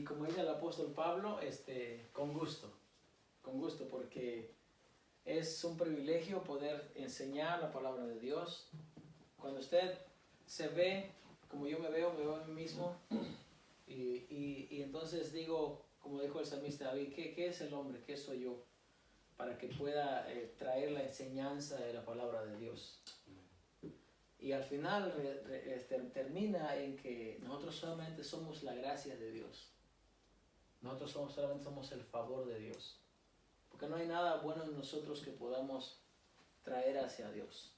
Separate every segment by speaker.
Speaker 1: Y como dice el apóstol Pablo, con gusto, porque es un privilegio poder enseñar la palabra de Dios. Cuando usted se ve como yo me veo a mí mismo, y entonces digo, como dijo el salmista David, ¿qué es el hombre? ¿Qué soy yo? Para que pueda traer la enseñanza de la palabra de Dios. Y al final termina en que nosotros solamente somos la gracia de Dios. Nosotros solamente somos el favor de Dios. Porque no hay nada bueno en nosotros que podamos traer hacia Dios.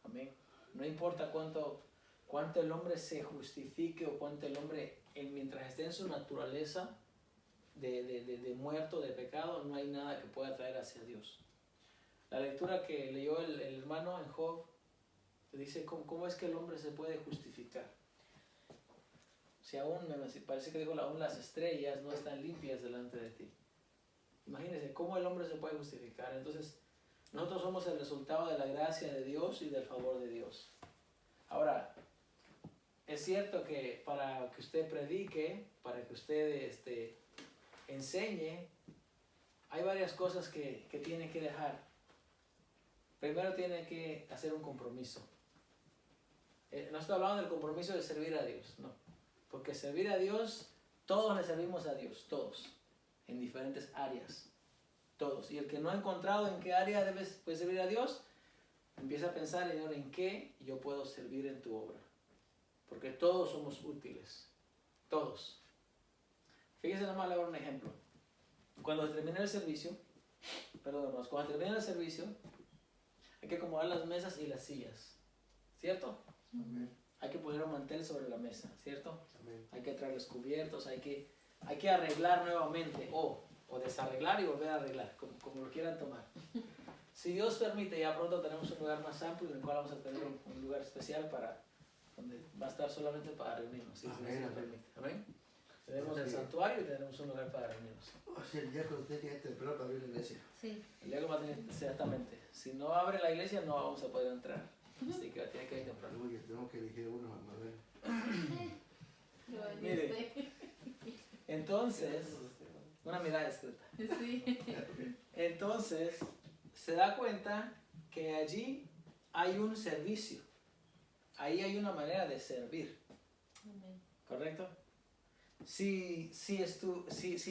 Speaker 1: Amén. No importa cuánto el hombre se justifique o cuánto el hombre, mientras esté en su naturaleza de muerto, de pecado, no hay nada que pueda traer hacia Dios. La lectura que leyó el hermano en Job dice cómo es que el hombre se puede justificar. Si aún, parece que dijo, aún las estrellas no están limpias delante de ti. Imagínense cómo el hombre se puede justificar. Entonces, nosotros somos el resultado de la gracia de Dios y del favor de Dios. Ahora, es cierto que para que usted predique, para que usted enseñe, hay varias cosas que tiene que dejar. Primero tiene que hacer un compromiso. No estoy hablando del compromiso de servir a Dios, no. Porque servir a Dios, todos le servimos a Dios, todos, en diferentes áreas, todos. Y el que no ha encontrado en qué área puede servir a Dios, empieza a pensar en qué yo puedo servir en tu obra. Porque todos somos útiles, todos. Fíjense nada más, le voy a dar un ejemplo. Cuando termine el servicio, hay que acomodar las mesas y las sillas, ¿cierto?
Speaker 2: Amén.
Speaker 1: Hay que poner un mantel sobre la mesa, ¿cierto?
Speaker 2: Amén.
Speaker 1: Hay que traer los cubiertos, hay que arreglar nuevamente o desarreglar y volver a arreglar, como lo quieran tomar. Si Dios permite, ya pronto tenemos un lugar más amplio en el cual vamos a tener un lugar especial donde va a estar solamente para reunirnos, si Dios permite. Amén. Tenemos el santuario y tenemos un lugar para reunirnos.
Speaker 2: O sea, el día que usted tiene temprano para abrir la iglesia.
Speaker 3: Sí.
Speaker 1: El día que va a tener, exactamente. Si no abre la iglesia, no vamos a poder entrar. Así que tiene que ir temprano.
Speaker 2: Luego ya tengo que elegir uno, a ver.
Speaker 1: Mire, entonces, una mirada discreta.
Speaker 3: Sí.
Speaker 1: Entonces, se da cuenta que allí hay un servicio. Ahí hay una manera de servir.
Speaker 3: Amén.
Speaker 1: ¿Correcto? Si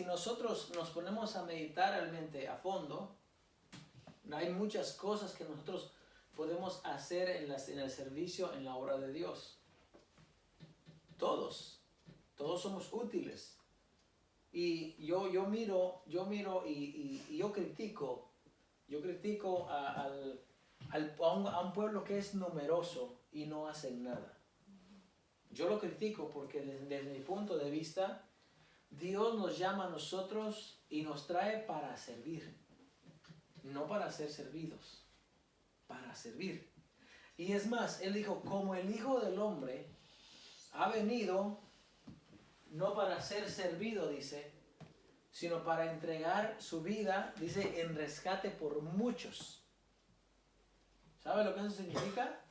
Speaker 1: nosotros nos ponemos a meditar realmente a fondo, hay muchas cosas que nosotros podemos hacer en el servicio, en la obra de Dios. Todos somos útiles. Y yo miro y yo critico a un pueblo que es numeroso y no hacen nada. Yo lo critico porque desde mi punto de vista, Dios nos llama a nosotros y nos trae para servir, no para ser servidos, para servir. Y es más, Él dijo, como el Hijo del Hombre ha venido no para ser servido, dice, sino para entregar su vida, dice, en rescate por muchos. ¿Sabe lo que eso significa?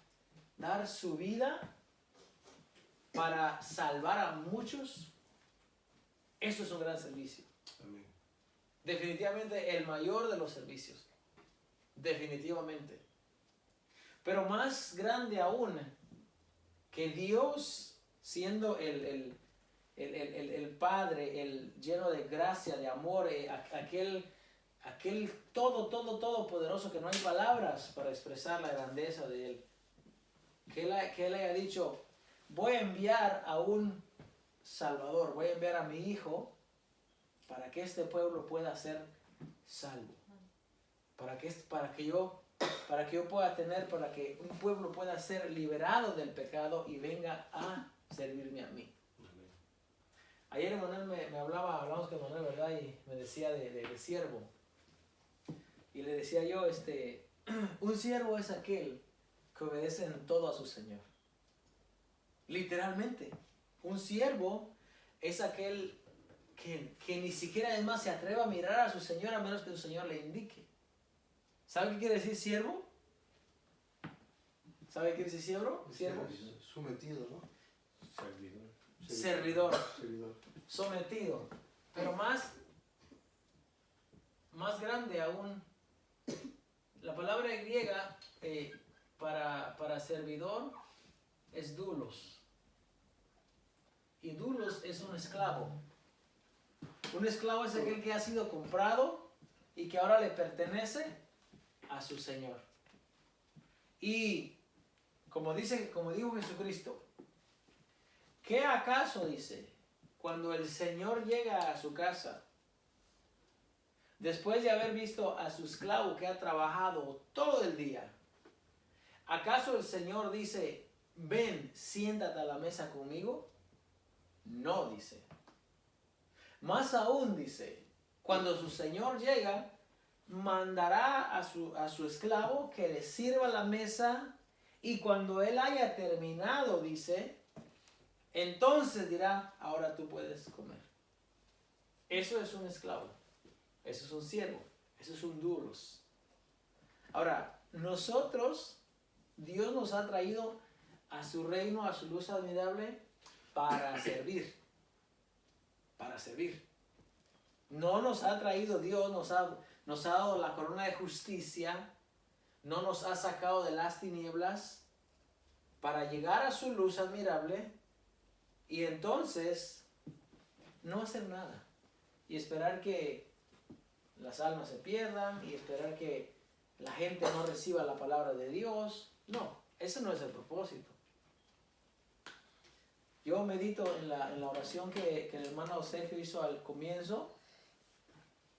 Speaker 1: Dar su vida para salvar a muchos. Eso es un gran servicio.
Speaker 2: Amén.
Speaker 1: Definitivamente el mayor de los servicios. Definitivamente. Pero más grande aún, que Dios, siendo el Padre, el lleno de gracia, de amor, aquel todopoderoso que no hay palabras para expresar la grandeza de Él. Que Él haya dicho, voy a enviar a un Salvador, voy a enviar a mi Hijo para que este pueblo pueda ser salvo. Para que yo pueda para que un pueblo pueda ser liberado del pecado y venga a servirme a mí. Ayer Emanuel hablamos con Emanuel, ¿verdad? Y me decía de siervo. Y le decía yo, un siervo es aquel que obedece en todo a su Señor. Literalmente. Un siervo es aquel que ni siquiera además se atreve a mirar a su Señor a menos que su Señor le indique. ¿Sabe qué quiere decir siervo? ¿Sabe qué quiere decir siervo? Siervo.
Speaker 2: Sometido, ¿no?
Speaker 1: servidor,
Speaker 2: Servidor.
Speaker 1: sometido. Pero más grande aún, la palabra griega para servidor es doulos. Y doulos es un esclavo. Un esclavo es aquel que ha sido comprado y que ahora le pertenece a su Señor. Y como dijo Jesucristo, ¿qué acaso dice cuando el Señor llega a su casa, después de haber visto a su esclavo que ha trabajado todo el día? ¿Acaso el Señor dice, ven, siéntate a la mesa conmigo? No, dice. Más aún dice, cuando su Señor llega, mandará a su esclavo que le sirva la mesa, y cuando él haya terminado, dice, entonces dirá, ahora tú puedes comer. Eso es un esclavo, eso es un siervo, eso es un doulos. Ahora, nosotros, Dios nos ha traído a su reino, a su luz admirable, para servir. Para servir. No nos ha traído Dios, nos ha dado la corona de justicia, no nos ha sacado de las tinieblas para llegar a su luz admirable y entonces no hacer nada y esperar que las almas se pierdan y esperar que la gente no reciba la palabra de Dios. No, ese no es el propósito. Yo medito en la oración que el hermano Sergio hizo al comienzo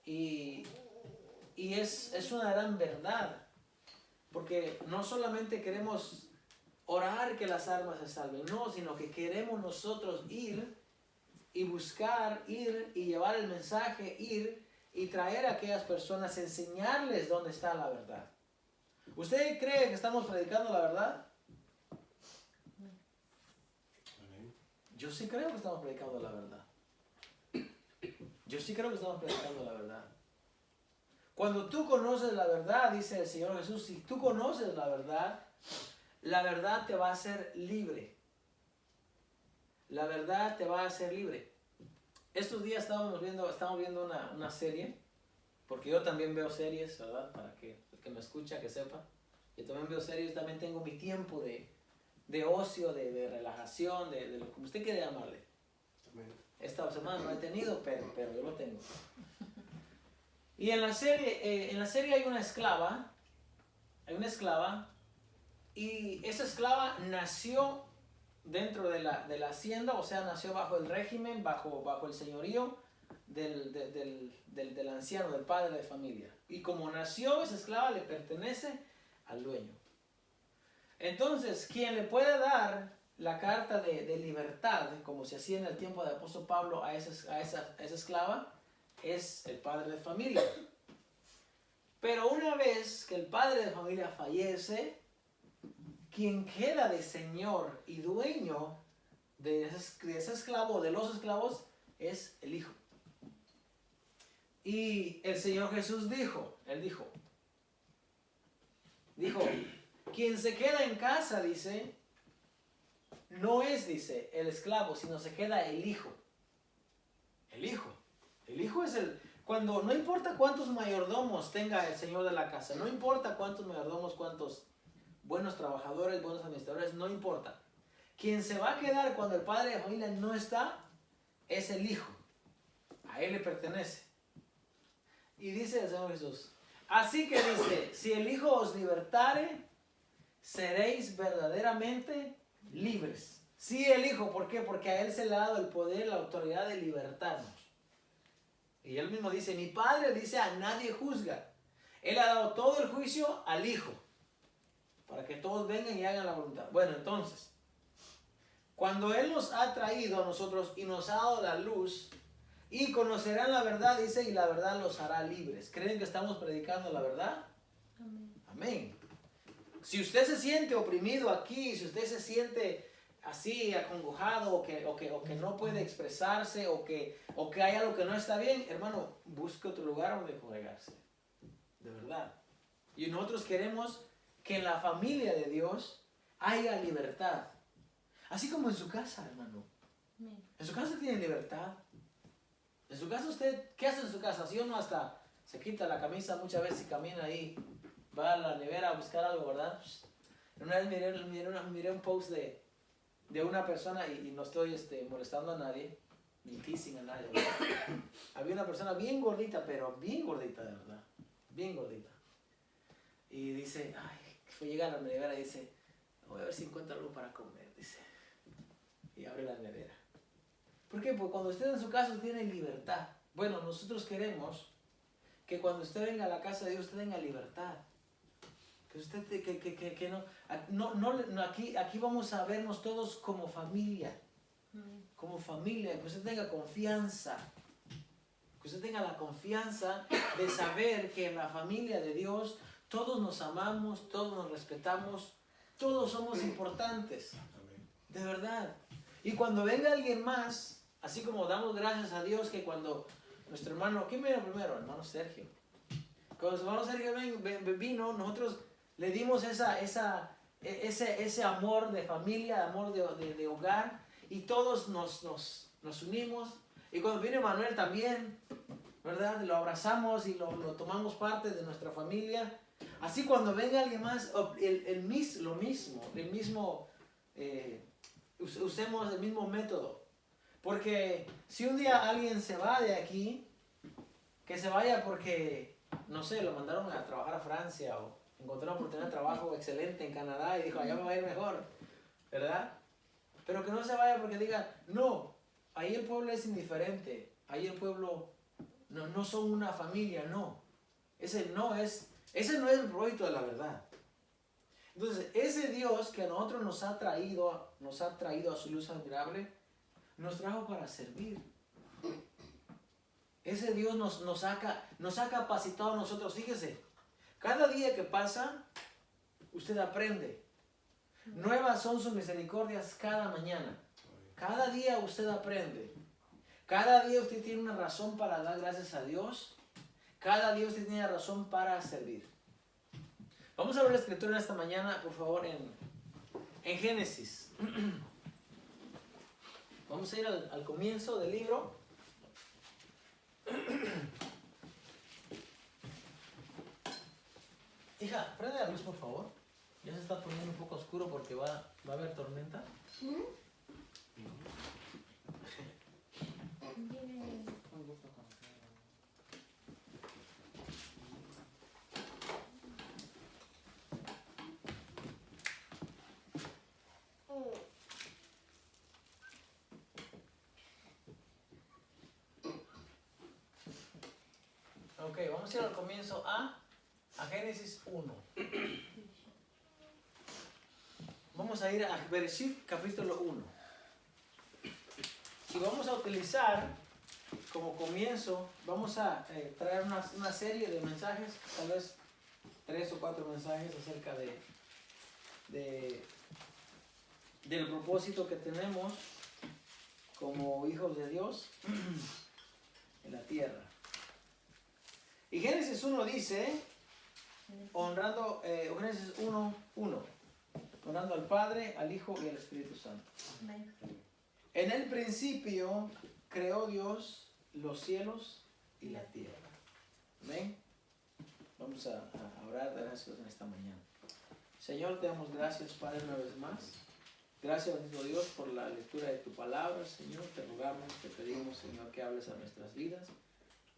Speaker 1: y es una gran verdad, porque no solamente queremos orar que las almas se salven, no, sino que queremos nosotros ir y buscar, ir y llevar el mensaje, ir y traer a aquellas personas, enseñarles dónde está la verdad. ¿Usted cree que estamos predicando la verdad? Yo sí creo que estamos predicando la verdad. Yo sí creo que estamos predicando la verdad. Cuando tú conoces la verdad, dice el Señor Jesús, si tú conoces la verdad te va a hacer libre. La verdad te va a hacer libre. Estos días estamos viendo una serie, porque yo también veo series, ¿verdad? Para que el que me escucha, que sepa. Yo también veo series, también tengo mi tiempo de ocio, de relajación, de lo que usted quiere llamarle. Esta semana no he tenido, pero yo lo tengo. Y en la serie hay una esclava, y esa esclava nació dentro de la hacienda, o sea, nació bajo el régimen, bajo el señorío del anciano, del padre de familia. Y como nació, esa esclava le pertenece al dueño. Entonces, quien le puede dar la carta de libertad, como se hacía en el tiempo del apóstol Pablo a esa esclava, es el padre de familia. Pero una vez que el padre de familia fallece, quien queda de señor y dueño de ese esclavo, de los esclavos, es el hijo. Y el Señor Jesús dijo, quien se queda en casa, dice, no es, dice, el esclavo, sino se queda el hijo. El hijo es cuando no importa cuántos mayordomos tenga el señor de la casa, no importa cuántos mayordomos, cuántos buenos trabajadores, buenos administradores, no importa. Quien se va a quedar cuando el padre de familia no está, es el hijo. A él le pertenece. Y dice el Señor Jesús, así que dice, si el Hijo os libertare, seréis verdaderamente libres. Sí, el Hijo, ¿por qué? Porque a Él se le ha dado el poder, la autoridad de libertarnos. Y Él mismo dice, mi Padre, dice, a nadie juzga. Él ha dado todo el juicio al Hijo, para que todos vengan y hagan la voluntad. Bueno, entonces, cuando Él nos ha traído a nosotros y nos ha dado la luz, y conocerán la verdad, dice, y la verdad los hará libres. ¿Creen que estamos predicando la verdad? Amén. Amén. Si usted se siente oprimido aquí, si usted se siente así acongojado o que no puede expresarse o que hay algo que no está bien, hermano, busque otro lugar donde congregarse. De verdad. Y nosotros queremos que en la familia de Dios haya libertad. Así como en su casa, hermano. En su casa usted tiene libertad. En su casa usted, ¿qué hace en su casa? Si uno hasta se quita la camisa muchas veces y camina ahí, va a la nevera a buscar algo, ¿verdad? Una vez miré un post de una persona y no estoy molestando a nadie, ni teasing a nadie, ¿verdad? Había una persona bien gordita, pero bien gordita, de verdad, bien gordita. Y dice, llega a la nevera y dice, voy a ver si encuentro algo para comer, dice. Y abre la nevera. ¿Por qué? Porque cuando usted en su casa tiene libertad. Bueno, nosotros queremos que cuando usted venga a la casa de Dios, usted tenga libertad. Que usted, que no, aquí vamos a vernos todos como familia. Como familia, que usted tenga confianza. Que usted tenga la confianza de saber que en la familia de Dios todos nos amamos, todos nos respetamos, todos somos importantes. De verdad. Y cuando venga alguien más, así como damos gracias a Dios que cuando nuestro hermano, ¿quién vino primero? Hermano Sergio. Cuando nuestro hermano Sergio vino, nosotros le dimos ese amor de familia, amor de hogar, y todos nos unimos. Y cuando vino Manuel también, ¿verdad? Lo abrazamos y lo tomamos parte de nuestra familia. Así cuando venga alguien más, lo mismo, usemos el mismo método. Porque si un día alguien se va de aquí, que se vaya porque, no sé, lo mandaron a trabajar a Francia o encontró una oportunidad de trabajo excelente en Canadá y dijo, allá me va a ir mejor, ¿verdad? Pero que no se vaya porque diga, no, ahí el pueblo es indiferente, ahí el pueblo no son una familia, no. Ese no es el propósito de la verdad. Entonces, ese Dios que a nosotros nos ha traído a su luz admirable, nos trajo para servir. Ese Dios nos ha capacitado a nosotros. Fíjese, cada día que pasa, usted aprende. Nuevas son sus misericordias cada mañana. Cada día usted aprende. Cada día usted tiene una razón para dar gracias a Dios. Cada día usted tiene razón para servir. Vamos a ver la escritura esta mañana, por favor, en Génesis. Vamos a ir al comienzo del libro. Hija, prende la luz, por favor. Ya se está poniendo un poco oscuro porque va a haber tormenta. Ok, vamos a ir al comienzo a Génesis 1. Vamos a ir a Bereshit capítulo 1. Y vamos a utilizar como comienzo, vamos a traer una serie de mensajes, tal vez 3 o 4 mensajes acerca del propósito que tenemos como hijos de Dios en la tierra. Y Génesis 1 dice, Génesis 1:1, honrando al Padre, al Hijo y al Espíritu Santo. Amén. En el principio creó Dios los cielos y la tierra. Amén. Vamos a orar de gracias en esta mañana. Señor, te damos gracias, Padre, una vez más. Gracias, bendito Dios, por la lectura de tu palabra, Señor. Te rogamos, te pedimos, Señor, que hables a nuestras vidas,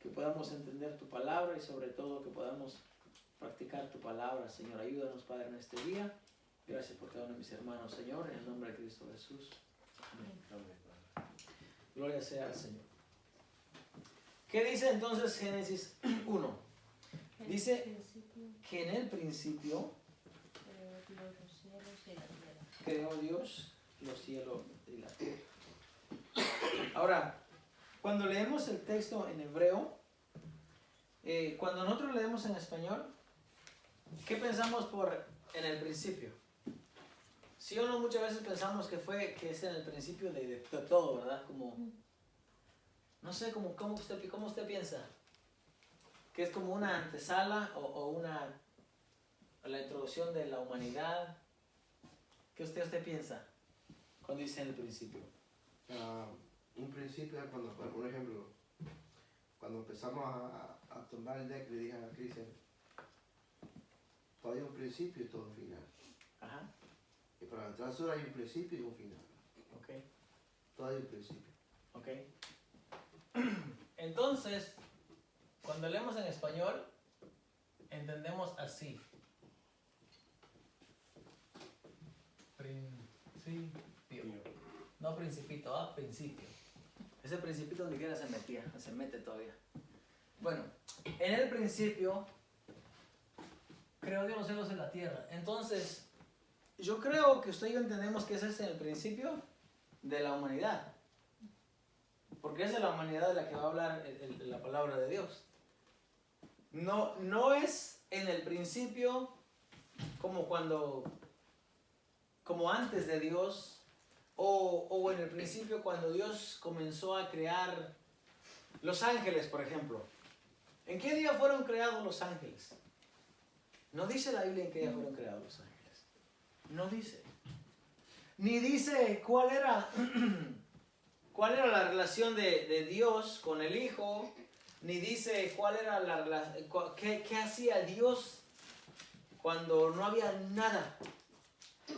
Speaker 1: que podamos entender tu palabra y sobre todo que podamos practicar tu palabra, Señor. Ayúdanos, Padre, en este día. Gracias por cada uno de mis hermanos, Señor, en el nombre de Cristo Jesús. Amén. Gloria sea al Señor. ¿Qué dice entonces Génesis 1? Dice que en el principio creó Dios los cielos y la tierra. Ahora, cuando leemos el texto en hebreo, cuando nosotros leemos en español, ¿qué pensamos por en el principio? Sí o no, muchas veces pensamos que es en el principio de todo, ¿verdad? Como, no sé, ¿cómo usted piensa? Que es como una antesala o la introducción de la humanidad. ¿Qué usted piensa cuando dice en el principio?
Speaker 2: un principio es cuando, por ejemplo, cuando empezamos a tumbar el deck, le dije a Cristian, todo hay un principio y todo un final.
Speaker 1: Ajá.
Speaker 2: Y para la trasura hay un principio y un final.
Speaker 1: Ok.
Speaker 2: Todo hay un principio.
Speaker 1: Ok. Entonces, cuando leemos en español, entendemos así. Principio. No principito, principio. Ese principito donde quiera se mete todavía. Bueno, en el principio creó Dios los cielos y la tierra. Entonces, yo creo que usted y yo entendemos que ese es el principio de la humanidad. Porque es de la humanidad de la que va a hablar la palabra de Dios. No es en el principio como antes de Dios, o en el principio cuando Dios comenzó a crear los ángeles, por ejemplo. ¿En qué día fueron creados los ángeles? No dice la Biblia en qué día fueron creados los ángeles. No dice. Ni dice cuál era la relación de Dios con el Hijo, ni dice cuál era qué hacía Dios cuando no había nada.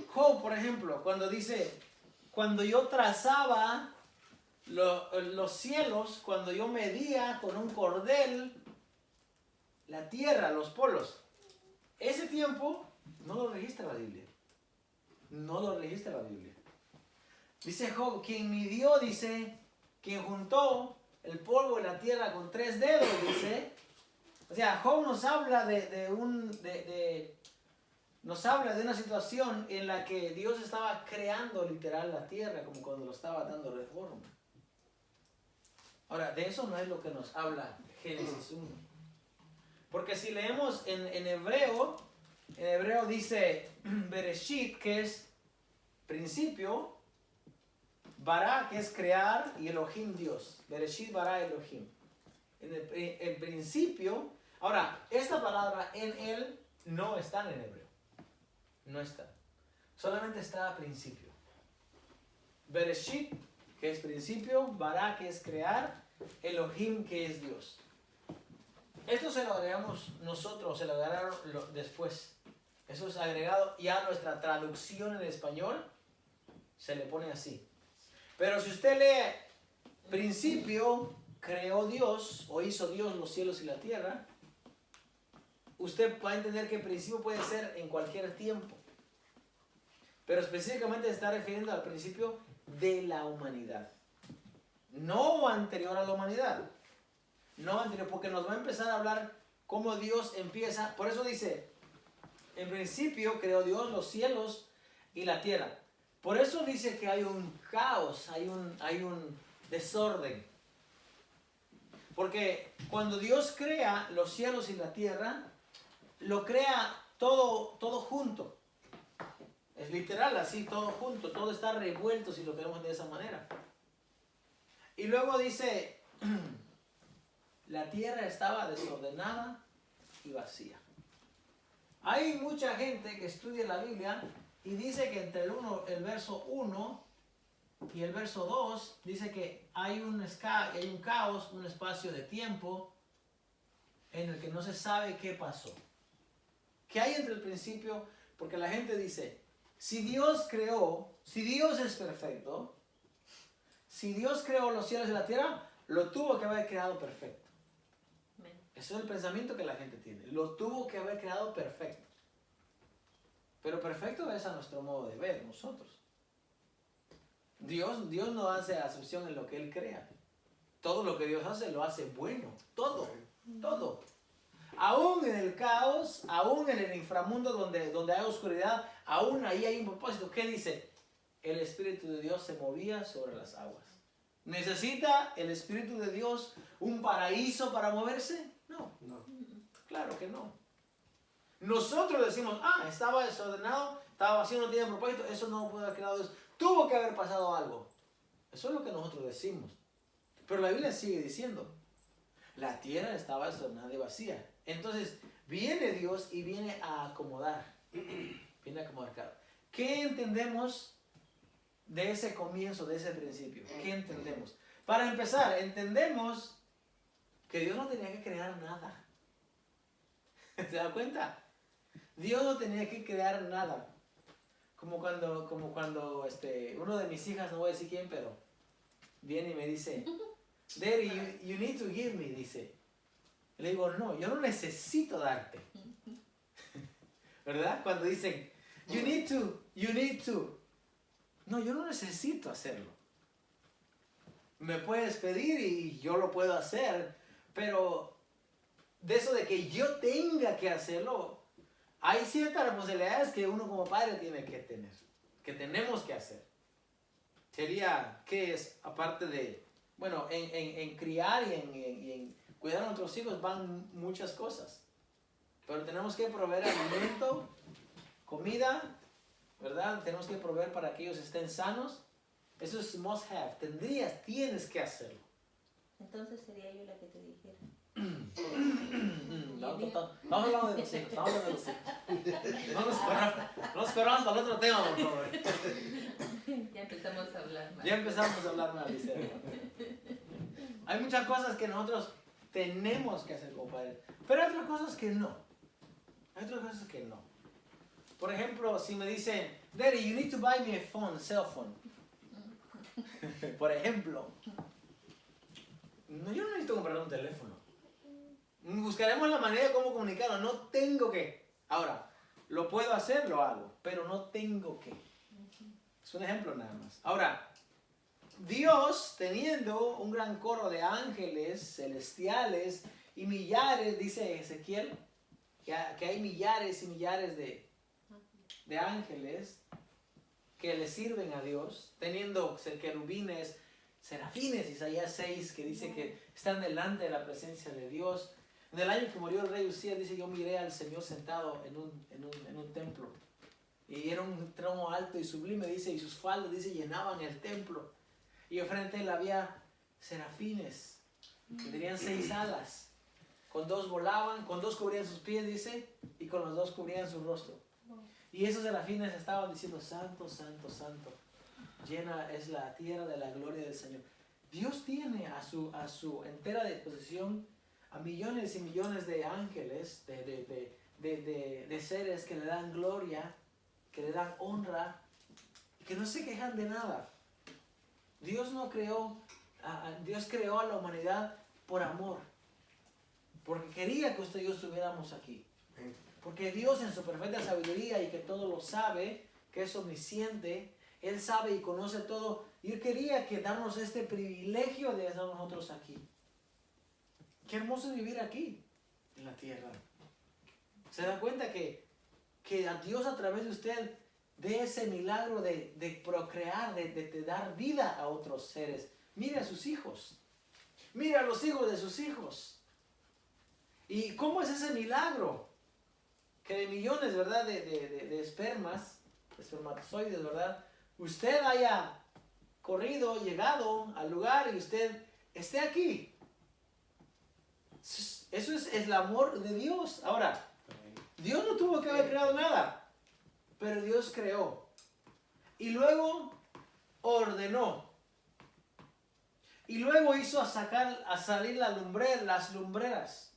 Speaker 1: Job, por ejemplo, cuando dice, cuando yo trazaba los cielos, cuando yo medía con un cordel la tierra, los polos, ese tiempo no lo registra la Biblia. No lo registra la Biblia. Dice Job, quien midió, dice, quien juntó el polvo de la tierra con 3 dedos, dice. O sea, Job nos habla nos habla de una situación en la que Dios estaba creando literal la tierra, como cuando lo estaba dando reforma. Ahora, de eso no es lo que nos habla Génesis 1. Porque si leemos en hebreo dice Bereshit, que es principio, Bara, que es crear, y Elohim, Dios. Bereshit, Bara, Elohim. En principio, ahora, esta palabra en él no está en hebreo. No está. Solamente está a principio. Bereshit, que es principio, Bara, que es crear, Elohim, que es Dios. Esto se lo agregamos nosotros, se lo agregaron después. Eso es agregado ya a nuestra traducción en español, se le pone así. Pero si usted lee principio, creó Dios, o hizo Dios los cielos y la tierra, usted va a entender que principio puede ser en cualquier tiempo. Pero específicamente se está refiriendo al principio de la humanidad. No anterior a la humanidad. No anterior, porque nos va a empezar a hablar cómo Dios empieza. Por eso dice, en principio creó Dios los cielos y la tierra. Por eso dice que hay un caos, hay un desorden. Porque cuando Dios crea los cielos y la tierra, lo crea todo junto. Es literal, así, todo junto, todo está revuelto, si lo queremos de esa manera. Y luego dice, la tierra estaba desordenada y vacía. Hay mucha gente que estudia la Biblia y dice que entre el verso 1 y el verso 2 dice que hay un caos, un espacio de tiempo en el que no se sabe qué pasó. ¿Qué hay entre el principio? Porque la gente dice, si Dios es perfecto, si Dios creó los cielos y la tierra, lo tuvo que haber creado perfecto. Ese es el pensamiento que la gente tiene. Lo tuvo que haber creado perfecto. Pero perfecto es a nuestro modo de ver, nosotros. Dios no hace acepción en lo que Él crea. Todo lo que Dios hace, lo hace bueno. Todo. Aún en el caos, aún en el inframundo donde hay oscuridad, aún ahí hay un propósito. ¿Qué dice? El Espíritu de Dios se movía sobre las aguas. ¿Necesita el Espíritu de Dios un paraíso para moverse? No. Claro que no. Nosotros decimos, estaba desordenado, estaba vacío, no tiene propósito, eso no puede haber creado Dios. Tuvo que haber pasado algo. Eso es lo que nosotros decimos. Pero la Biblia sigue diciendo, la tierra estaba desordenada y vacía. Entonces, viene Dios y viene a acomodar. Viene a acomodar. ¿Qué entendemos de ese comienzo, de ese principio? ¿Qué entendemos? Para empezar, entendemos que Dios no tenía que crear nada. ¿Se da cuenta? Dios no tenía que crear nada. Como cuando uno de mis hijas, no voy a decir quién, pero viene y me dice, Daddy, you need to give me, dice. Le digo, no, yo no necesito darte. ¿Verdad? Cuando dicen, you need to. No, yo no necesito hacerlo. Me puedes pedir y yo lo puedo hacer, pero de eso de que yo tenga que hacerlo, hay ciertas responsabilidades que uno como padre tiene que tener, que tenemos que hacer. Sería, ¿qué es? Aparte de, bueno, en criar y en cuidar a nuestros hijos van muchas cosas. Pero tenemos que proveer alimento, comida, ¿verdad? Tenemos que proveer para que ellos estén sanos. Eso es must have. Tienes que hacerlo.
Speaker 3: Entonces sería yo la que te dijera.
Speaker 1: Estamos hablando de los hijos, No nos corramos al otro tema, por favor.
Speaker 3: Ya empezamos a hablar mal.
Speaker 1: Ya empezamos a hablar mal, dice. Hay muchas cosas que nosotros tenemos que hacer como padres, pero hay otras cosas que no. Por ejemplo, si me dicen, Daddy, you need to buy me a cell phone. Por ejemplo, no, yo no necesito comprar un teléfono. Buscaremos la manera de cómo comunicarlo. No tengo que. Ahora, lo puedo hacer, lo hago, pero no tengo que. Es un ejemplo nada más. Ahora, Dios, teniendo un gran coro de ángeles celestiales y millares, dice Ezequiel, que hay millares y millares de ángeles que le sirven a Dios, teniendo querubines, serafines, Isaías 6, que dice que están delante de la presencia de Dios. En el año que murió el rey Usías, dice, yo miré al Señor sentado en un templo. Y era un trono alto y sublime, dice, y sus faldas, dice, llenaban el templo. Y enfrente de él había serafines, que tenían 6 alas. Con 2 volaban, con 2 cubrían sus pies, dice, y con los 2 cubrían su rostro. Y esos serafines estaban diciendo, santo, santo, santo. Llena es la tierra de la gloria del Señor. Dios tiene a su entera disposición a millones y millones de ángeles, de seres que le dan gloria, que le dan honra, que no se quejan de nada. Dios creó a la humanidad por amor, porque quería que usted y yo estuviéramos aquí. Porque Dios en su perfecta sabiduría y que todo lo sabe, que es omnisciente, Él sabe y conoce todo, y Él quería que darnos este privilegio de estar nosotros aquí. Qué hermoso es vivir aquí, en la tierra. ¿Se da cuenta que a Dios a través de usted de ese milagro de procrear, de dar vida a otros seres? Mire a sus hijos. Mire a los hijos de sus hijos. ¿Y cómo es ese milagro? Que de millones, ¿verdad? De espermatozoides, ¿verdad? Usted haya corrido, llegado al lugar y usted esté aquí. Eso es el amor de Dios. Ahora, Dios no tuvo que haber creado nada, pero Dios creó. Y luego ordenó. Y luego hizo salir las lumbreras.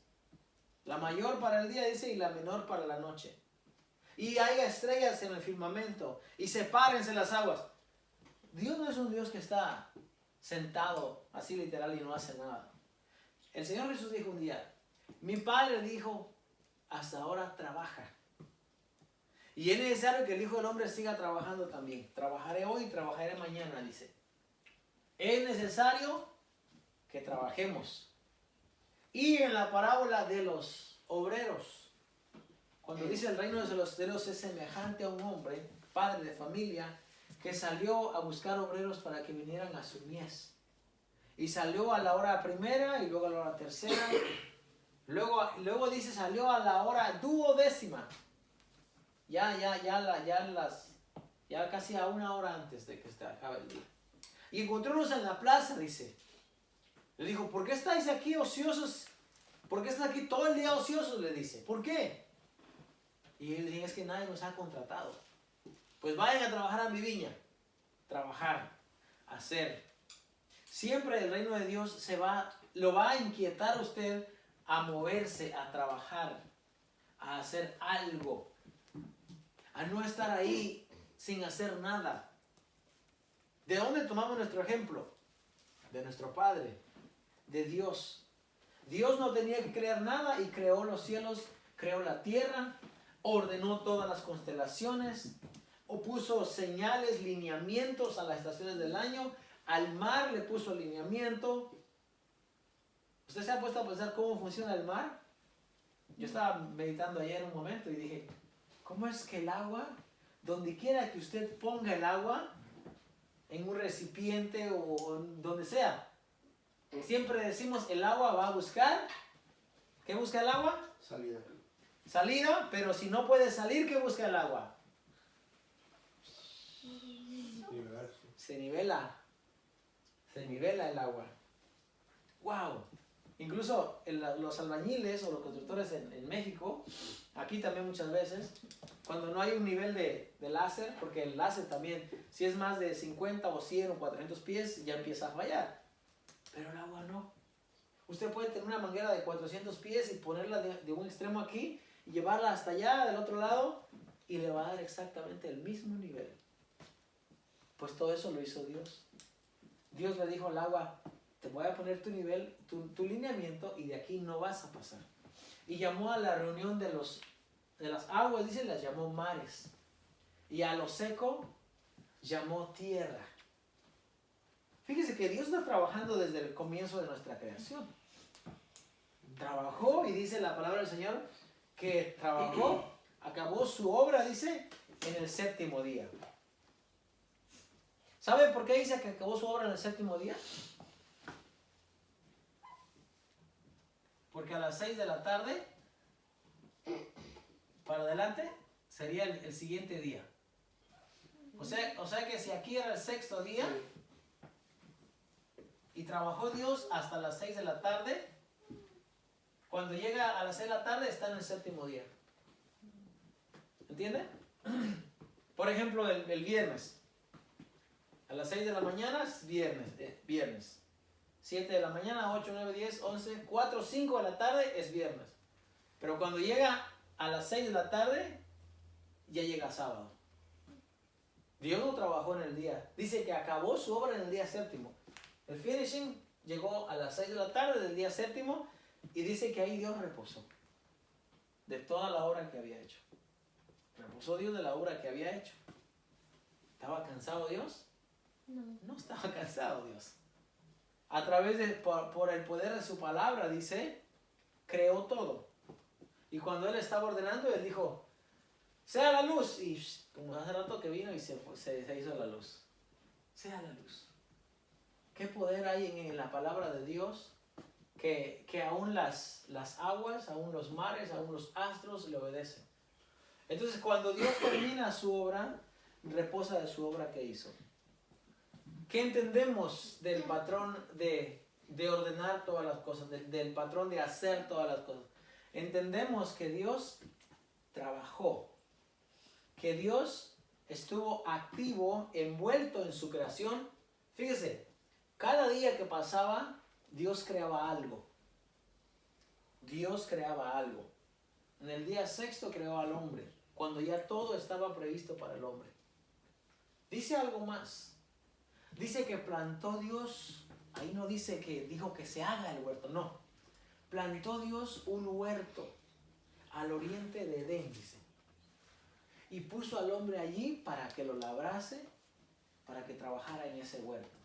Speaker 1: La mayor para el día, dice, y la menor para la noche. Y haya estrellas en el firmamento. Y sepárense las aguas. Dios no es un Dios que está sentado así literal y no hace nada. El Señor Jesús dijo un día, mi Padre dijo, hasta ahora trabaja. Y es necesario que el Hijo del Hombre siga trabajando también. Trabajaré hoy y trabajaré mañana, dice. Es necesario que trabajemos. Y en la parábola de los obreros, cuando dice el reino de los cielos es semejante a un hombre, padre de familia, que salió a buscar obreros para que vinieran a su mies. Y salió a la hora primera y luego a la hora tercera. Luego dice salió a la hora duodécima. Ya casi a una hora antes de que se acabe el día. Y encontró unos en la plaza, dice. Le dijo, ¿por qué estáis aquí ociosos? ¿Por qué estás aquí todo el día ociosos? Le dice, ¿por qué? Y él dice, es que nadie nos ha contratado. Pues vayan a trabajar a mi viña. trabajar, hacer. Siempre el reino de Dios lo va a inquietar a usted a moverse, a trabajar, a hacer algo, a no estar ahí sin hacer nada. ¿De dónde tomamos nuestro ejemplo? De nuestro Padre, de Dios. Dios no tenía que crear nada y creó los cielos, creó la tierra, ordenó todas las constelaciones, o puso señales, lineamientos a las estaciones del año, al mar le puso lineamiento. ¿Usted se ha puesto a pensar cómo funciona el mar? Yo estaba meditando ayer un momento y dije, ¿cómo es que el agua, donde quiera que usted ponga el agua, en un recipiente o donde sea, siempre decimos el agua va a buscar, ¿qué busca el agua?
Speaker 2: Salida.
Speaker 1: Salida, pero si no puede salir, ¿qué busca el agua? Se nivela el agua. ¡Wow! Incluso los albañiles o los constructores en México, aquí también muchas veces, cuando no hay un nivel de láser, porque el láser también, si es más de 50 o 100 o 400 pies, ya empieza a fallar. Pero el agua no. Usted puede tener una manguera de 400 pies y ponerla de un extremo aquí y llevarla hasta allá, del otro lado, y le va a dar exactamente el mismo nivel. Pues todo eso lo hizo Dios. Dios le dijo al agua, te voy a poner tu nivel, tu lineamiento, y de aquí no vas a pasar. Y llamó a la reunión de las aguas, dice, las llamó mares. Y a lo seco llamó tierra. Fíjese que Dios está trabajando desde el comienzo de nuestra creación. Trabajó, y dice la palabra del Señor, que trabajó, acabó su obra, dice, en el séptimo día. ¿Sabe por qué dice que acabó su obra en el séptimo día? Porque a las 6 de la tarde, para adelante, sería el siguiente día. O sea que si aquí era el sexto día, y trabajó Dios hasta las 6 de la tarde, cuando llega a las 6 de la tarde está en el séptimo día. ¿Entiende? Por ejemplo, el viernes. A las 6 de la mañana es viernes. 7 de la mañana, 8, 9, 10, 11, 4, 5 de la tarde es viernes. Pero cuando llega a las 6 de la tarde, ya llega sábado. Dios no trabajó en el día. Dice que acabó su obra en el día séptimo. El finishing llegó a las 6 de la tarde del día séptimo, y dice que ahí Dios reposó de toda la obra que había hecho. Reposó Dios de la obra que había hecho. ¿Estaba cansado Dios? No estaba cansado Dios. A través por el poder de su palabra, dice, creó todo. Y cuando Él estaba ordenando, Él dijo, sea la luz. Y como hace rato que vino y se hizo la luz. Sea la luz. ¿Qué poder hay en la palabra de Dios? Que aún las aguas, aún los mares, aún los astros le obedecen. Entonces cuando Dios termina su obra, reposa de su obra que hizo. ¿Qué entendemos del patrón de ordenar todas las cosas, del patrón de hacer todas las cosas? Entendemos que Dios trabajó, que Dios estuvo activo, envuelto en su creación. Fíjese, cada día que pasaba, Dios creaba algo. Dios creaba algo. En el día sexto creó al hombre, cuando ya todo estaba previsto para el hombre. Dice algo más. Dice que plantó Dios, ahí no dice que dijo que se haga el huerto, no. Plantó Dios un huerto al oriente de Edén, dice. Y puso al hombre allí para que lo labrase, para que trabajara en ese huerto.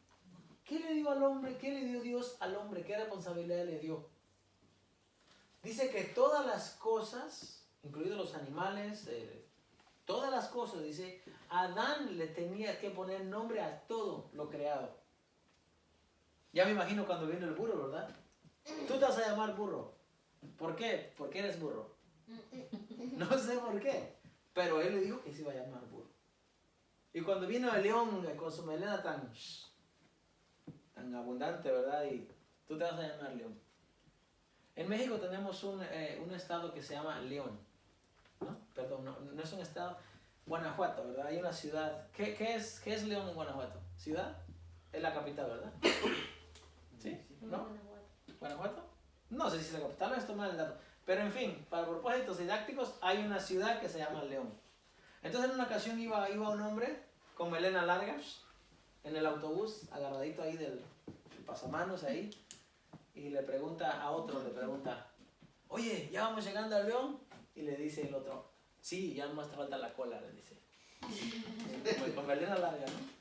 Speaker 1: ¿Qué le dio al hombre? ¿Qué le dio Dios al hombre? ¿Qué responsabilidad le dio? Dice que todas las cosas, incluidos los animales, todas las cosas, dice, Adán le tenía que poner nombre a todo lo creado. Ya me imagino cuando vino el burro, ¿verdad? Tú te vas a llamar burro. ¿Por qué? ¿Por qué eres burro? No sé por qué, pero él le dijo que se iba a llamar burro. Y cuando vino el león con su melena tan abundante, ¿verdad? Y tú te vas a llamar León. En México tenemos un estado que se llama León, ¿no? Perdón, no es un estado. Guanajuato, ¿verdad? Hay una ciudad. ¿Qué es León en Guanajuato? ¿Ciudad? Es la capital, ¿verdad? ¿Sí? ¿No? ¿Guanajuato? No sé si es la capital, esto mal el dato. Pero en fin, para propósitos didácticos, hay una ciudad que se llama León. Entonces en una ocasión iba un hombre con melena larga en el autobús, agarradito ahí del pasamanos ahí, y le pregunta a otro, oye, ¿ya vamos llegando al León? Y le dice el otro, sí, ya nomás te falta la cola, le dice. Con melena larga, ¿no?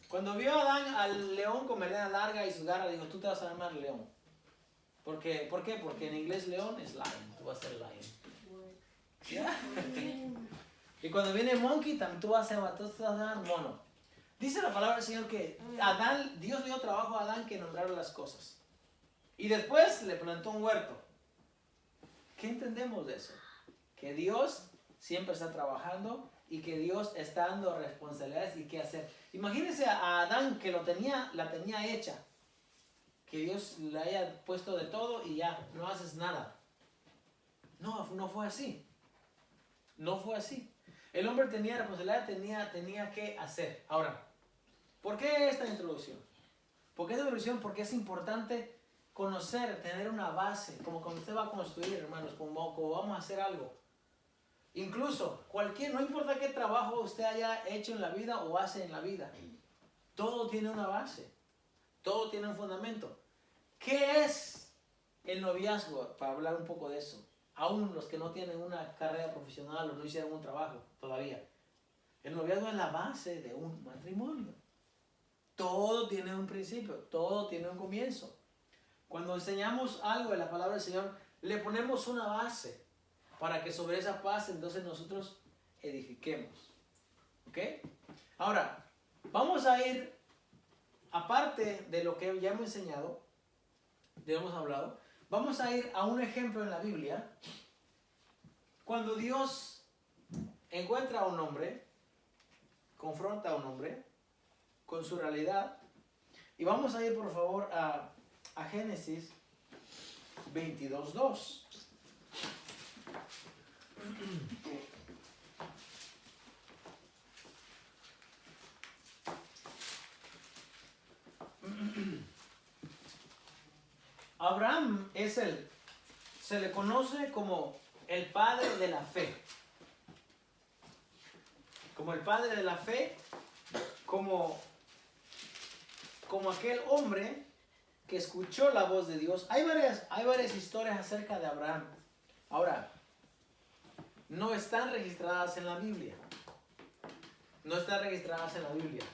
Speaker 1: Cuando vio a Adán al león con melena larga y sus garras, dijo, tú te vas a llamar León. ¿Por qué? Porque en inglés león es lion, tú vas a ser lion. ¿Ya? Y cuando viene monkey, también tú vas a llamar mono. Dice la palabra del Señor que Dios le dio trabajo a Adán que nombrara las cosas. Y después le plantó un huerto. ¿Qué entendemos de eso? Que Dios siempre está trabajando y que Dios está dando responsabilidades y qué hacer. Imagínense a Adán que la tenía hecha. Que Dios le haya puesto de todo y ya, no haces nada. No fue así. No fue así. El hombre tenía responsabilidad, tenía que hacer. Ahora, ¿por qué esta introducción? ¿Por qué esta introducción? Porque es importante conocer, tener una base, como cuando usted va a construir, hermanos, como vamos a hacer algo. Incluso, no importa qué trabajo usted haya hecho en la vida o hace en la vida, todo tiene una base, todo tiene un fundamento. ¿Qué es el noviazgo? Para hablar un poco de eso. Aún los que no tienen una carrera profesional o no hicieron un trabajo todavía. El noviazgo es la base de un matrimonio. Todo tiene un principio, todo tiene un comienzo. Cuando enseñamos algo de la palabra del Señor, le ponemos una base para que sobre esa base entonces nosotros edifiquemos. ¿Ok? Ahora, vamos a ir, aparte de lo que ya hemos enseñado, hemos hablado, vamos a ir a un ejemplo en la Biblia. Cuando Dios encuentra a un hombre, confronta a un hombre con su realidad, y vamos a ir por favor a Génesis 22:2. Abraham se le conoce como el padre de la fe. Como el padre de la fe, como aquel hombre que escuchó la voz de Dios. Hay varias historias acerca de Abraham. Ahora, no están registradas en la Biblia. No están registradas en la Biblia.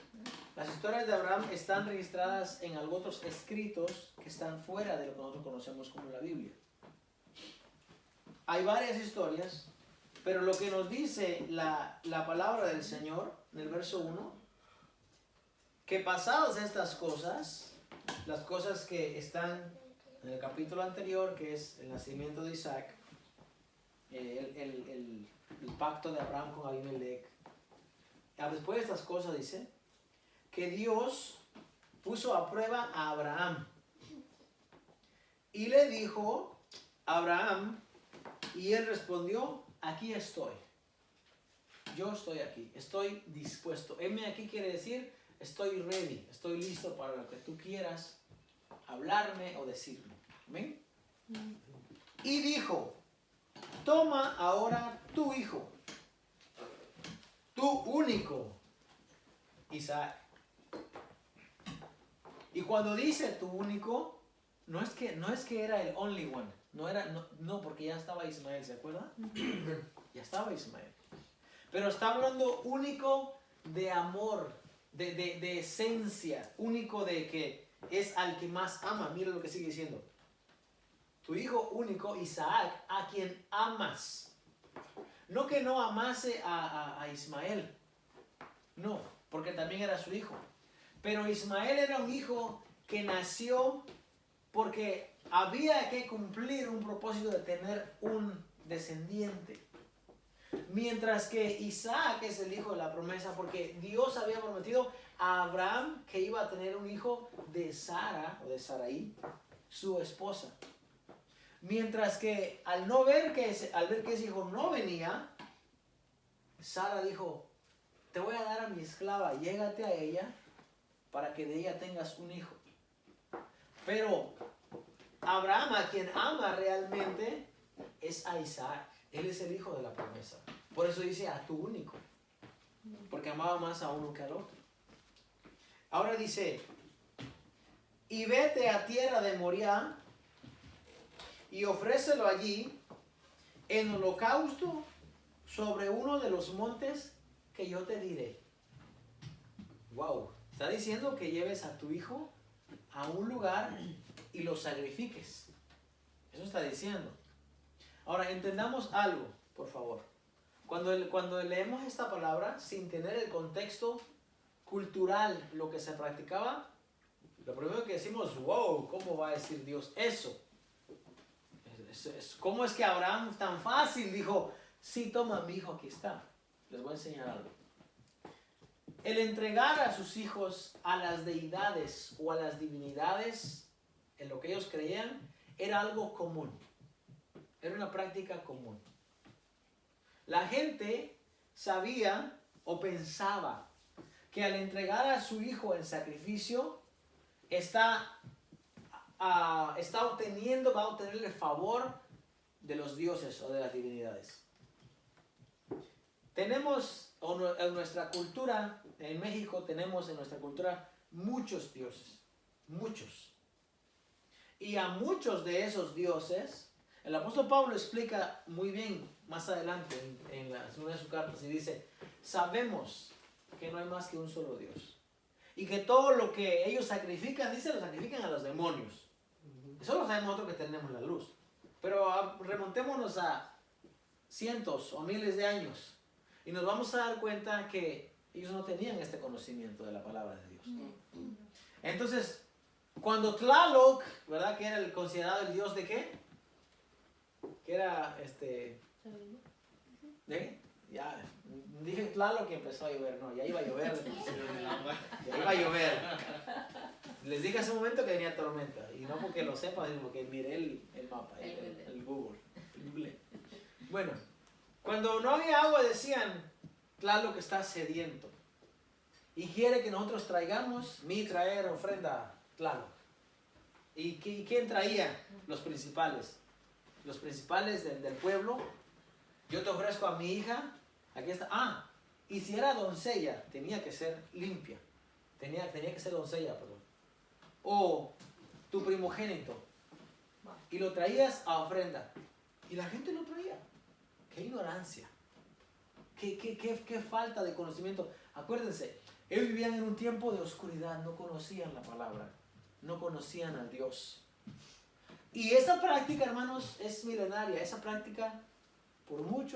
Speaker 1: Las historias de Abraham están registradas en otros escritos que están fuera de lo que nosotros conocemos como la Biblia. Hay varias historias, pero lo que nos dice la palabra del Señor, en el verso 1, que pasadas estas cosas, las cosas que están en el capítulo anterior, que es el nacimiento de Isaac, el pacto de Abraham con Abimelech, después de estas cosas dice que Dios puso a prueba a Abraham y le dijo a Abraham, y él respondió, aquí estoy, yo estoy aquí, estoy dispuesto. Heme aquí quiere decir, estoy ready, estoy listo para lo que tú quieras hablarme o decirme. ¿Ven? Y dijo, toma ahora tu hijo, tu único, Isaac. Y cuando dice tu único, no es que era el only one, no, porque ya estaba Ismael, ¿se acuerdan? Ya estaba Ismael. Pero está hablando único de amor, de esencia, único de que es al que más ama. Mira lo que sigue diciendo. Tu hijo único, Isaac, a quien amas. No que no amase a Ismael. No, porque también era su hijo. Pero Ismael era un hijo que nació porque había que cumplir un propósito de tener un descendiente. Mientras que Isaac es el hijo de la promesa porque Dios había prometido a Abraham que iba a tener un hijo de Sara o de Sarai, su esposa. Mientras que al ver que ese hijo no venía, Sara dijo, te voy a dar a mi esclava, llégate a ella para que de ella tengas un hijo. Pero Abraham, a quien ama realmente, es a Isaac. Él es el hijo de la promesa. Por eso dice a tu único. Porque amaba más a uno que al otro. Ahora dice, y vete a tierra de Moriah y ofrécelo allí en holocausto sobre uno de los montes que yo te diré. Wow, está diciendo que lleves a tu hijo a un lugar y lo sacrifiques. Eso está diciendo. Ahora, entendamos algo, por favor. Cuando leemos esta palabra sin tener el contexto cultural, lo que se practicaba, lo primero que decimos, wow, ¿cómo va a decir Dios eso? ¿Cómo es que Abraham tan fácil dijo, sí, toma mi hijo, aquí está? Les voy a enseñar algo. El entregar a sus hijos a las deidades o a las divinidades, en lo que ellos creían, era algo común. Era una práctica común. La gente sabía o pensaba que al entregar a su hijo en sacrificio, va a obtener el favor de los dioses o de las divinidades. Tenemos, en nuestra cultura, en México tenemos en nuestra cultura muchos dioses, muchos. Y a muchos de esos dioses, el apóstol Pablo explica muy bien más adelante en una de sus cartas y dice, sabemos que no hay más que un solo Dios. Y que todo lo que ellos sacrifican, dice, lo sacrifican a los demonios. Eso lo sabemos nosotros que tenemos la luz. Pero remontémonos a cientos o miles de años y nos vamos a dar cuenta que ellos no tenían este conocimiento de la palabra de Dios. Entonces, cuando Tlaloc, ¿verdad? Que era el considerado el dios de qué? Que era ¿de? Ya, dije Tlaloc y empezó a llover. No, ya iba a llover. Ya iba a llover. Les dije hace un momento que venía tormenta. Y no porque lo sepa, sino porque miré el mapa, el Google. Bueno, cuando no había agua decían, Tlaloc está sediento. Y quiere que nosotros traigamos, traer ofrenda a Tlaloc. ¿Y quién traía? Los principales. Los principales del pueblo. Yo te ofrezco a mi hija. Aquí está. Y si era doncella, tenía que ser limpia. Tenía que ser doncella, perdón. O tu primogénito. Y lo traías a ofrenda. Y la gente lo traía. ¡Qué ignorancia! ¡Qué falta de conocimiento! Acuérdense, ellos vivían en un tiempo de oscuridad. No conocían la palabra. No conocían a Dios. Y esa práctica, hermanos, es milenaria. Esa práctica, por mucho